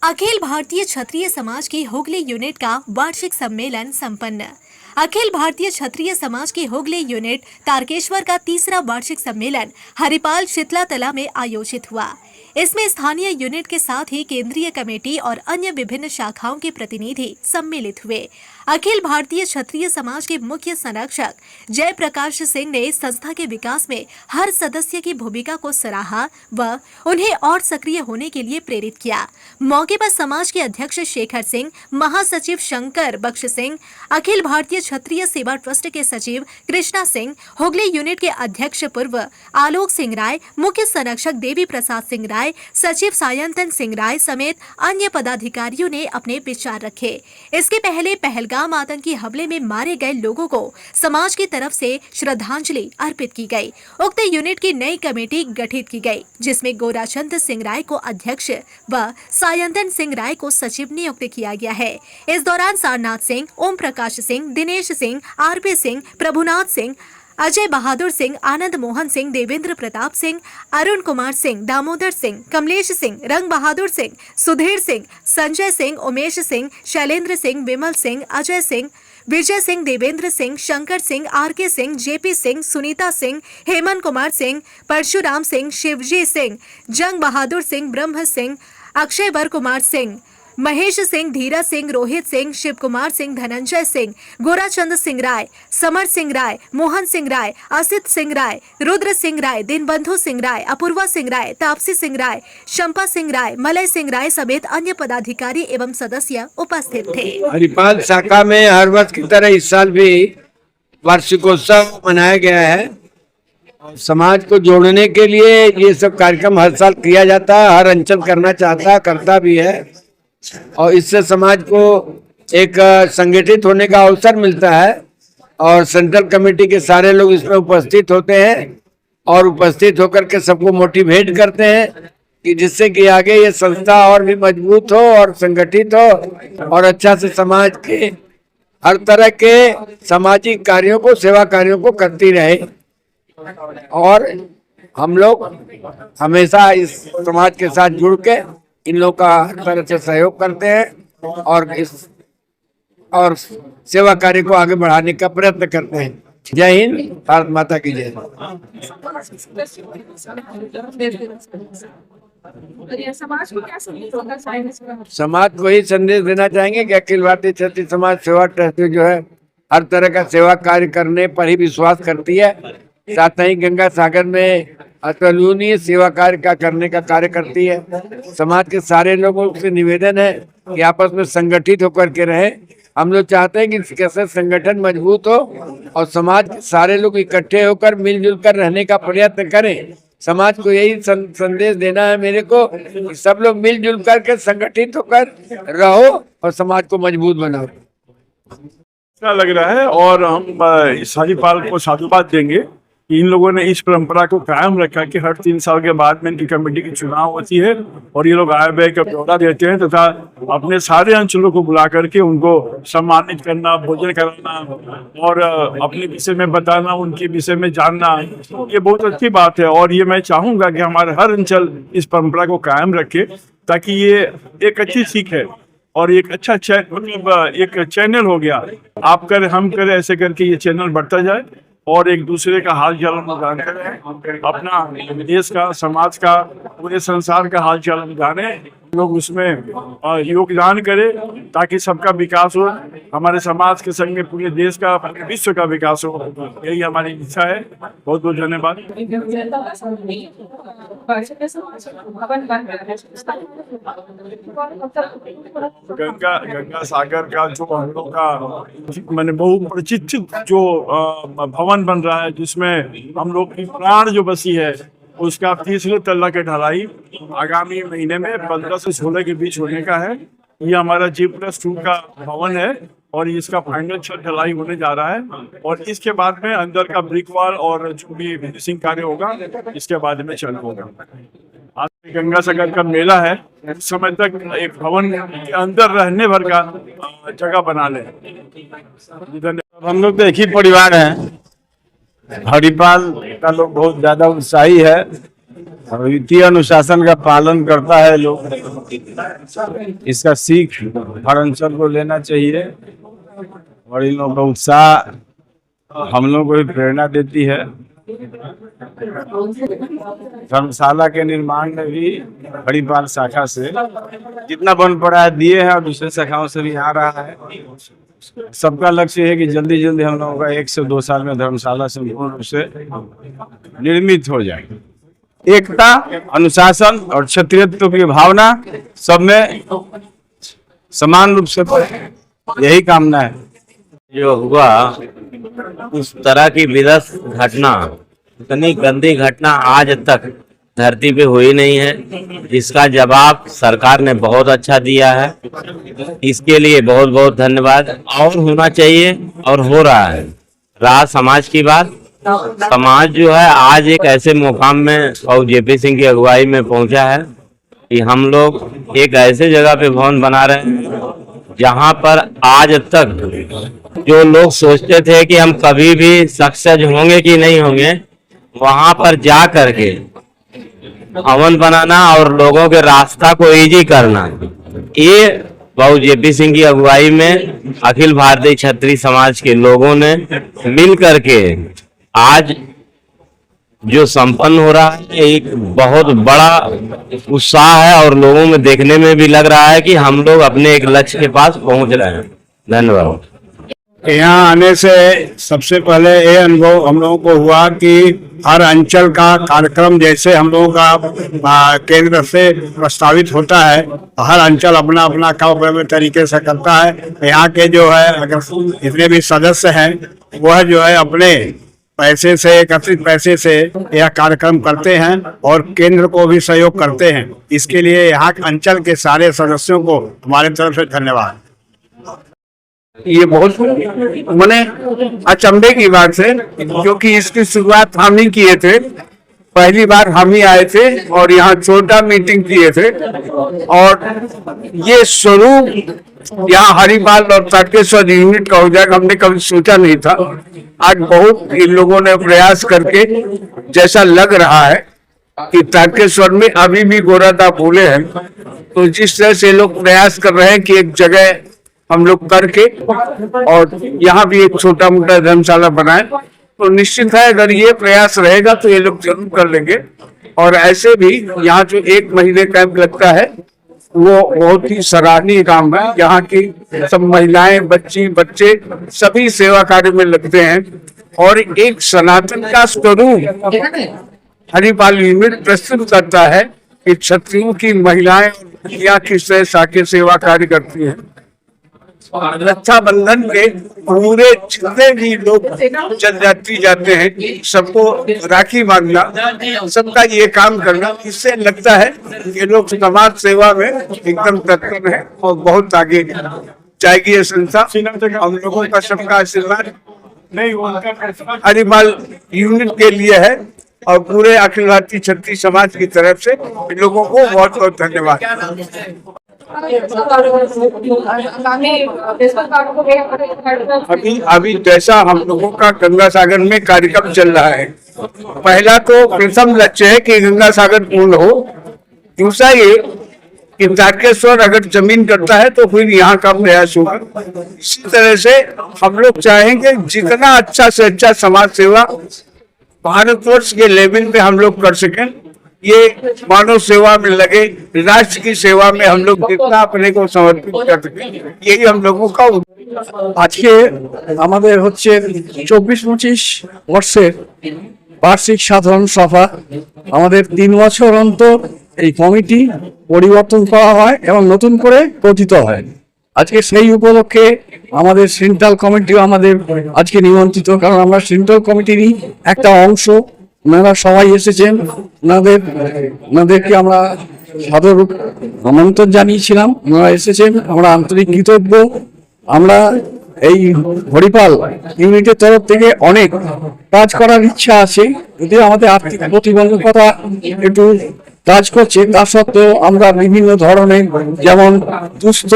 अखिल भारतीय क्षत्रिय समाज की हुगली यूनिट का वार्षिक सम्मेलन संपन्न। अखिल भारतीय क्षत्रिय समाज की हुगली यूनिट तारकेश्वर का तीसरा वार्षिक सम्मेलन हरिपाल शीतला तला में आयोजित हुआ। इसमें स्थानीय यूनिट के साथ ही केंद्रीय कमेटी और अन्य विभिन्न शाखाओं के प्रतिनिधि सम्मिलित हुए। अखिल भारतीय क्षत्रिय समाज के मुख्य संरक्षक जयप्रकाश सिंह ने संस्था के विकास में हर सदस्य की भूमिका को सराहा व उन्हें और सक्रिय होने के लिए प्रेरित किया। मौके पर समाज के अध्यक्ष शेखर सिंह, महासचिव शंकर बख्श सिंह, अखिल भारतीय क्षत्रिय सेवा ट्रस्ट के सचिव कृष्णा सिंह, हुगली यूनिट के अध्यक्ष पूर्व आलोक सिंह राय, मुख्य संरक्षक देवी प्रसाद सिंह राय, सचिव सायंतन सिंह राय समेत अन्य पदाधिकारियों ने अपने विचार रखे। इसके पहले पहलगाम आतंकी हमले में मारे गए लोगों को समाज की तरफ से श्रद्धांजलि अर्पित की गई। उक्त यूनिट की नई कमेटी गठित की गई, जिसमें गोराचंद सिंह राय को अध्यक्ष व सायंतन सिंह राय को सचिव नियुक्त किया गया है। इस दौरान सारनाथ सिंह, ओम प्रकाश सिंह, दिनेश सिंह, आरपी सिंह, प्रभुनाथ सिंह, अजय बहादुर सिंह, आनंद मोहन सिंह, देवेंद्र प्रताप सिंह, अरुण कुमार सिंह, दामोदर सिंह, कमलेश सिंह, रंग बहादुर सिंह, सुधीर सिंह, संजय सिंह, उमेश सिंह, शैलेंद्र सिंह, विमल सिंह, अजय सिंह, विजय सिंह, देवेंद्र सिंह, शंकर सिंह, आरके सिंह, जेपी सिंह, सुनीता सिंह, हेमंत कुमार सिंह, परशुराम सिंह, शिवजी सिंह, जंग बहादुर सिंह, ब्रह्म सिंह, अक्षय वर कुमार सिंह, महेश सिंह, धीरज सिंह, रोहित सिंह, शिव कुमार सिंह, धनंजय सिंह, गोराचंद सिंह राय, समर सिंह राय, मोहन सिंह राय, असित सिंह राय, रुद्र सिंह राय, दीनबंधु सिंह राय, अपूर्वा सिंह राय, तापसी सिंह राय, शंपा सिंह राय, मलय सिंह राय समेत अन्य पदाधिकारी एवं सदस्य उपस्थित थे। हरिपाल शाखा में हर वर्ष की तरह इस साल भी वार्षिकोत्सव मनाया गया है। समाज को जोड़ने के लिए ये सब कार्यक्रम हर साल किया जाता है, हर अंचल करना चाहता है, करता भी है और इससे समाज को एक संगठित होने का अवसर मिलता है और सेंट्रल कमेटी के सारे लोग इसमें उपस्थित होते हैं और उपस्थित होकर के सबको मोटिवेट करते हैं कि जिससे कि आगे ये संस्था और भी मजबूत हो और संगठित हो और अच्छा से समाज के हर तरह के सामाजिक कार्यों को, सेवा कार्यों को करती रहे। और हम लोग हमेशा इस समाज के साथ जुड़ के इन लोग का हर तरह से सहयोग करते हैं और सेवा कार्य को आगे बढ़ाने का प्रयत्न करते हैं। जय हिंद, भारत माता की जय। समाज को ही संदेश देना चाहेंगे कि अखिल भारतीय क्षत्रिय समाज सेवा ट्रस्ट जो है हर तरह का सेवा कार्य करने पर ही विश्वास करती है। साथ ही गंगा सागर में अतुलनीय सेवा कार्य का करने का कार्य करती है। समाज के सारे लोगों से निवेदन है कि आपस में संगठित होकर के रहे। हम लोग चाहते हैं कि कैसे संगठन मजबूत हो और समाज के सारे लोग इकट्ठे होकर मिलजुल कर रहने का प्रयत्न करें। समाज को यही संदेश देना है मेरे को कि सब लोग मिलजुल करके संगठित होकर रहो और समाज को मजबूत बनाओ। अच्छा लग रहा है और हम इस हरिपाल को साधुवाद देंगे। इन लोगों ने इस परंपरा को कायम रखा कि हर 3 साल के बाद में इनकी कमेटी की चुनाव होती है और ये लोग आय व्यय का ब्यौरा देते हैं तथा अपने सारे अंचलों को बुला करके उनको सम्मानित करना, भोजन कराना और अपने विषय में बताना, उनके विषय में जानना, ये बहुत अच्छी बात है। और ये मैं चाहूँगा कि हमारे हर अंचल इस परंपरा को कायम रखे ताकि ये एक अच्छी सीख है और एक अच्छा मतलब एक चैनल हो गया। आप करे हम करे ऐसे करके ये चैनल बढ़ता जाए और एक दूसरे का हाल चाल हम जानते रहें, अपना देश का, समाज का, पूरे संसार का हाल चाल हम जाने, लोग उसमें योगदान करें ताकि सबका विकास हो, हमारे समाज के संग में पूरे देश का, पूरे विश्व का विकास हो। यही हमारी इच्छा है। बहुत बहुत धन्यवाद। गंगा सागर का जो हम लोग का मैंने बहुप्रतीक्षित जो भवन बन रहा है जिसमें हम लोग की प्राण जो बसी है उसका 3रे तल्ला की ढलाई आगामी महीने में 15 से 16 के बीच होने का है। ये हमारा G+2 का भवन है और इसका फाइनल छत ढलाई होने जा रहा है और इसके बाद में अंदर का ब्रिक वॉल और जो भी फिनिशिंग कार्य होगा इसके बाद में चालू होगा। आज गंगा सागर का मेला है, उस समय तक एक भवन के अंदर रहने भर का जगह बना ले। हम लोग तो एक ही परिवार हैं। हरिपाल का लोग बहुत ज्यादा उत्साही है वित्तीय अनुशासन का पालन करता है लोग, इसका सीख हर अंचल को लेना चाहिए और इन लोगों का उत्साह हम लोग को भी प्रेरणा देती है। धर्मशाला के निर्माण में भी हरिपाल शाखा से जितना बन पड़ा है दिए हैं और दूसरे शाखाओं से भी आ रहा है। सबका लक्ष्य है कि जल्दी जल्दी हम लोगों का 1 से 2 साल में धर्मशाला संपूर्ण रूप से निर्मित हो जाए। एकता, अनुशासन और क्षत्रियत्व की भावना सब में समान रूप से यही कामना है। जो हुआ उस तरह की विध्वंस घटना, इतनी गंदी घटना आज तक धरती पे हुई नहीं है, जिसका जवाब सरकार ने बहुत अच्छा दिया है। इसके लिए बहुत बहुत धन्यवाद। और होना चाहिए और हो रहा है। रहा समाज की बात, समाज जो है आज एक ऐसे मुकाम में और जेपी सिंह की अगुवाई में पहुंचा है कि हम लोग एक ऐसे जगह पे भवन बना रहे हैं जहां पर आज तक जो लोग सोचते थे कि हम कभी भी सक्सेस होंगे कि नहीं होंगे, वहां पर जा करके भवन बनाना और लोगों के रास्ता को इजी करना, ये बाबू जेपी सिंह की अगुवाई में अखिल भारतीय क्षत्रिय समाज के लोगों ने मिल करके आज जो संपन्न हो रहा है, एक बहुत बड़ा उत्साह है और लोगों में देखने में भी लग रहा है कि हम लोग अपने एक लक्ष्य के पास पहुंच रहे हैं। धन्यवाद। यहाँ आने से सबसे पहले ये अनुभव हम लोगों को हुआ कि हर अंचल का कार्यक्रम जैसे हम लोगों का केंद्र से प्रस्तावित होता है, हर अंचल अपना अपना काम अपने तरीके से करता है। यहाँ के जो है अगर इतने भी सदस्य हैं वह जो है अपने पैसे से, एकत्रित पैसे से यह कार्यक्रम करते हैं और केंद्र को भी सहयोग करते हैं। इसके लिए यहाँ अंचल के सारे सदस्यों को हमारे तरफ से धन्यवाद। ये बहुत मैंने अचंभे की बात है, क्योंकि इसकी शुरुआत हम ही किए थे। पहली बार हम ही आए थे और यहाँ छोटा मीटिंग किए थे और ये स्वरूप यहाँ हरिपाल और तारकेश्वर यूनिट का हो जाएगा, हमने कभी सोचा नहीं था। आज बहुत इन लोगों ने प्रयास करके जैसा लग रहा है कि तारकेश्वर में अभी भी गोरादा फूले हैं, तो जिस तरह से लोग प्रयास कर रहे हैं कि एक जगह हम लोग करके और यहाँ भी एक छोटा मोटा धर्मशाला बनाए, तो निश्चित है अगर ये प्रयास रहेगा तो ये लोग जरूर कर लेंगे। और ऐसे भी यहाँ जो 1 महीने कैंप लगता है वो बहुत ही सराहनीय काम है। यहाँ की सब महिलाएं, बच्चे सभी सेवा कार्य में लगते हैं और एक सनातन का स्वरूप हरिपाल यूनिट प्रस्तुत करता है कि क्षत्रियों की महिलाएं यहाँ किस तरह साके सेवा कार्य करती हैं। रक्षाबंधन के पूरे जितने भी लोग जनजाति जाते हैं सबको राखी बांधना, सबका ये काम करना, इससे लगता है कि लोग समाज सेवा में एकदम तत्पर है और बहुत आगे जाएगी ये संस्था। हम लोगों का सबका आशीर्वाद हरिपाल यूनिट के लिए है और पूरे अखिल भारतीय क्षत्रिय समाज की तरफ से इन लोगों को बहुत बहुत धन्यवाद। अभी जैसा हम लोगों का गंगा सागर में कार्यक्रम चल रहा है, पहला तो प्रथम लक्ष्य है कि गंगा सागर पूर्ण हो। दूसरा ये कि तारकेश्वर अगर जमीन करता है तो फिर यहाँ का प्रयास होगा। इसी तरह से हम लोग चाहेंगे जितना अच्छा से अच्छा समाज सेवा भारतवर्ष के लेवल पे हम लोग कर सकें। ये मानव सेवा में लगे, राष्ट्र की सेवा में हम लोग जितना अपने को समर्पित कर सके, यही हम लोगों का। আজকে আমাদের হচ্ছে 24-25 বর্ষের বার্ষিক সাধারণ সভা। আমাদের 3 বছর অন্তর এই কমিটি পরিবর্তন করা হয় এবং নতুন করে গঠিত হয়। আজকে সেই উপলক্ষে আমাদের সেন্ট্রাল কমিটিও আমাদের আজকে নিমন্ত্রিত, কারণ আমরা সেন্ট্রাল কমিটিরই একটা অংশ। ওনারা সবাই এসেছেন, ওনাদেরকে আমরা সাদর আমন্ত্রণ জানিয়েছিলাম, ওনারা এসেছেন, আমরা আন্তরিক কৃতজ্ঞ। আমরা এই হরিপাল ইউনিটের তরফ থেকে অনেক কাজ করার ইচ্ছা আছে, যদিও আমাদের আর্থিক প্রতিবন্ধকতা একটু কাজ করছে, তা সত্ত্বেও আমরা বিভিন্ন ধরনের যেমন দুস্থ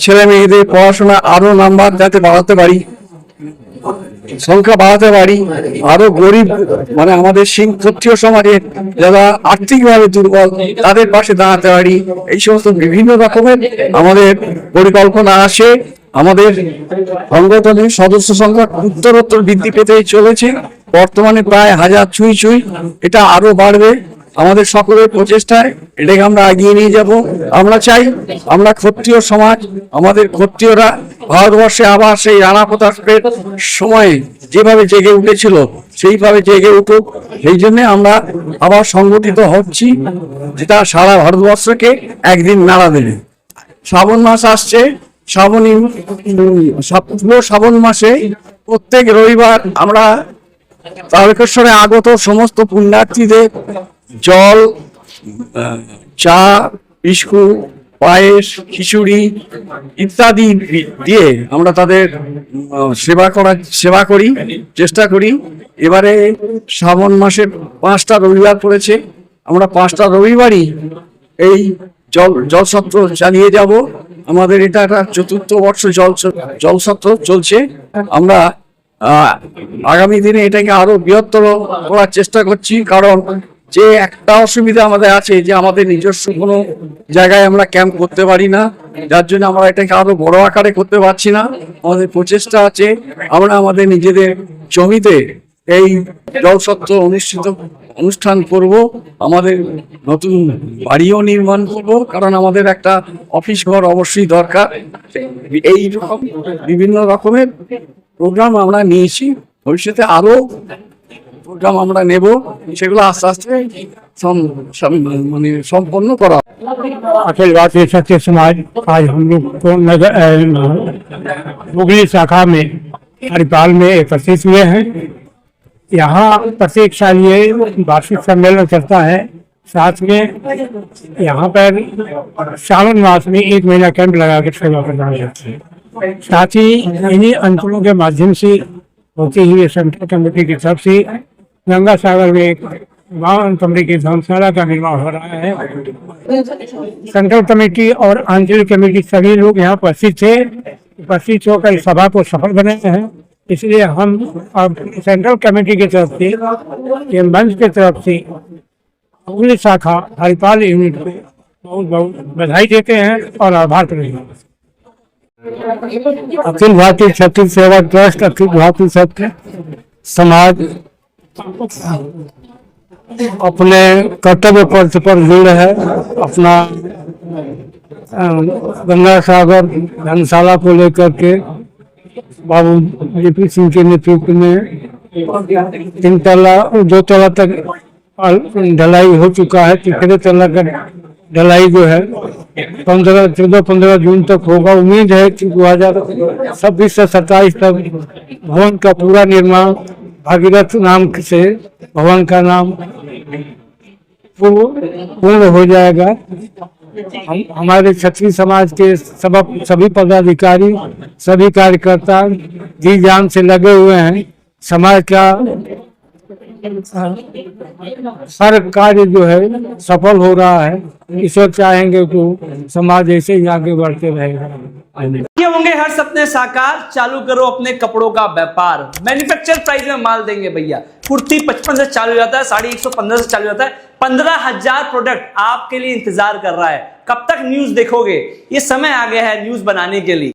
ছেলে মেয়েদের পড়াশোনা আরো নাম্বার যাতে বাড়াতে পারি, সংখ্যা বাড়াতে পারি, আরো গরিব মানে আমাদের সিং ক্ষত্রিয় সমাজের যারা আর্থিকভাবে দুর্বল তাদের পাশে দাঁড়াতে পারি, এই সমস্ত বিভিন্ন রকমের আমাদের পরিকল্পনা আসে। আমাদের সংগঠনের সদস্য সংখ্যা উত্তরোত্তর বৃদ্ধি পেতেই চলেছে, বর্তমানে প্রায় 1000 ছুঁই, এটা আরো বাড়বে আমাদের সকলের প্রচেষ্টায়, এটাকে আমরা এগিয়ে নিয়ে যাব। আমরা চাই আমরা ক্ষত্রিয় সমাজ, আমাদের ক্ষত্রিয়রা ভারতবর্ষে আবার সেই রানা প্রতাপের সময়ে যেভাবে জেগে উঠেছিল সেইভাবে জেগে উঠুক, সেই জন্য আমরা আবার সংগঠিত হচ্ছি, যেটা সারা ভারতবর্ষকে একদিন নাড়া দেবে। শ্রাবণ মাস আসছে, শ্রাবণ মাসে প্রত্যেক রবিবার আমরা তারকেশ্বরে আগত সমস্ত পুণ্যার্থীদের জল, চা, বিস্কুট, পায়েস, খিচুড়ি ইত্যাদি দিয়ে আমরা তাদের সেবা করি, চেষ্টা করি। এবারে শ্রাবণ মাসের 5টা রবিবার পড়েছে, আমরা 5টা রবিবারই এই জলসত্র চালিয়ে যাব। আমাদের এটা একটা 4র্থ বর্ষ জলসত্র চলছে। আমরা আগামী দিনে এটাকে আরো বৃহত্তর করার চেষ্টা করছি, কারণ যে একটা অসুবিধা আমাদের আছে যে আমাদের নিজস্ব কোনো জায়গায় আমরা ক্যাম্প করতে পারি না, যার জন্য আমরা এটাকে আরো বড় আকারে করতে পারছি না। আমাদের প্রচেষ্টা আছে আমরা আমাদের নিজেদের জমিতে এই জলসত্র অনুষ্ঠান করব, আমাদের নতুন বাড়িও নির্মাণ করব, কারণ আমাদের একটা অফিস ঘর অবশ্যই দরকার। এই রকম বিভিন্ন রকমের প্রোগ্রাম আমরা নিয়েছি, ভবিষ্যতে আরো প্রোগ্রাম আমরা নেব, সেগুলো আস্তে আস্তে মানে সম্পন্ন করা। अखिल भारतीय क्षत्रिय समाज आज हम लोग को हुगली शाखा में हरिपाल में एकत्रित हुए हैं। यहाँ प्रत्येक साल ये वार्षिक सम्मेलन चलता है। साथ में यहाँ पर श्रावण मास में 1 महीना कैंप लगा कर सेवा प्रदान करते हैं। साथ ही इन्हीं अंचलों के माध्यम से होती हुई सेंट्रल कमेटी की तरफ से गंगा सागर में 52 कमरे की धर्मशाला का निर्माण हो रहा है। सेंट्रल कमेटी और आंचलिक कमेटी सभी लोग यहाँ उपस्थित होकर इस सभा को सफल बनाए हैं। इसलिए हम अब सेंट्रल कमेटी की तरफ से, ये मंच की तरफ से हुगली शाखा हरिपाल यूनिट को बहुत बहुत बधाई देते हैं और आभार प्रकट करते हैं। अखिल भारतीय क्षत्रिय सेवा ट्रस्ट, अखिल भारतीय क्षत्रिय समाज अपने कर्तव्य पथ पर दृढ़ है। अपना गंगा सागर धर्मशाला को लेकर के बाबू जेपी सिंह के नेतृत्व में 2 तला तक ढलाई हो चुका है। 3 तला का ढलाई जो है 14-15 जून तक होगा। उम्मीद है कि 2026 से 27 तक भवन का पूरा निर्माण भागीरथ नाम से भवन का नाम पूर्ण हो जाएगा। हमारे क्षत्रिय समाज के सभी पदाधिकारी, सभी कार्यकर्ता जी जान से लगे हुए हैं। समाज का हर कार्य जो है सफल हो रहा है। ईश्वर चाहेंगे तो समाज ऐसे ही आगे बढ़ते रहेगा। ये होंगे हर सपने साकार, चालू करो अपने कपड़ों का व्यापार। मैन्युफैक्चर प्राइस में माल देंगे भैया। कुर्ती 55 से चालू हो जाता है, साड़ी 115 से चालू हो जाता है। 15,000 प्रोडक्ट आपके लिए इंतजार कर रहा है। कब तक न्यूज देखोगे? ये समय आ गया है न्यूज बनाने के लिए।